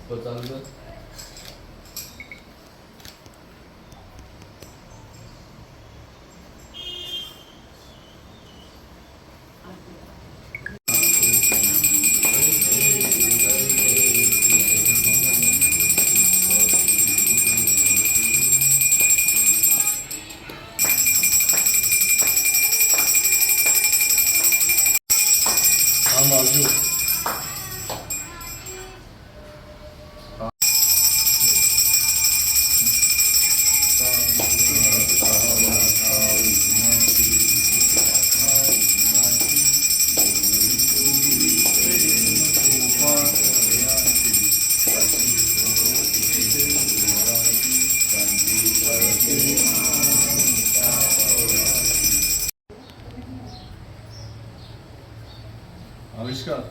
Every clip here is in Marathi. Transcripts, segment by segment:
तो चालू बाजू आविष्कार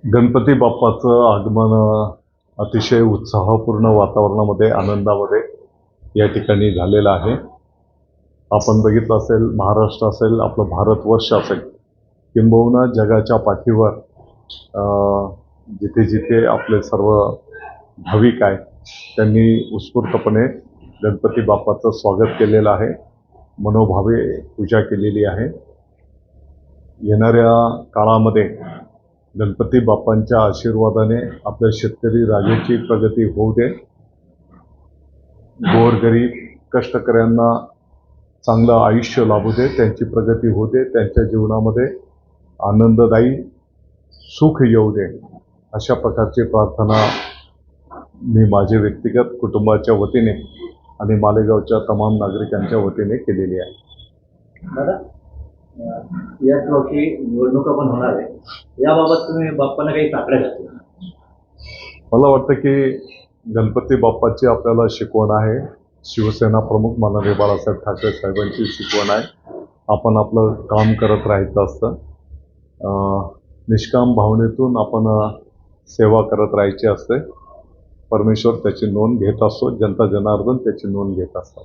गणपती बाप्पाचं आगमन अतिशय उत्साहपूर्ण वातावरणामध्ये आनंदामध्ये या ठिकाणी झालेलं आहे. आपण बघितलं असेल, महाराष्ट्र असेल, आपलं भारतवर्ष असेल, किंबहुना जगाच्या पाठीवर जिथे जिथे आपले सर्व भाविक आहेत त्यांनी उत्स्फूर्तपणे गणपती बाप्पाचं स्वागत केलेलं आहे, मनोभावे पूजा केलेली आहे. येणाऱ्या काळामध्ये गणपती बाप्पांच्या आशीर्वादाने आपल्या शेतकरी राजाची प्रगती होऊ दे, गोरगरीब कष्टकऱ्यांना चांगलं आयुष्य लाभू दे, त्यांची प्रगती होऊ दे, त्यांच्या जीवनामध्ये आनंददायी सुख येऊ दे, अशा प्रकारची प्रार्थना मी माझे व्यक्तिगत कुटुंबाच्या वतीने आणि मालेगावच्या तमाम नागरिकांच्या वतीने केलेली आहे. दादा, याच वर्षी निवडणुका पण होणार आहे, याबाबत तुम्ही बाप्पांना काही साकडे घातले? मला वाटतं की गणपती बाप्पाची आपल्याला शिकवण आहे, शिवसेना प्रमुख माननीय बाळासाहेब ठाकरे साहेबांची शिकवण आहे. आपण आपलं काम करत राहायचं असतं, निष्काम भावनेतून आपण सेवा करत राहायची असते. परमेश्वर त्याची नोंद घेत असतो, जनता जनार्दन त्याची नोंद घेत असतात.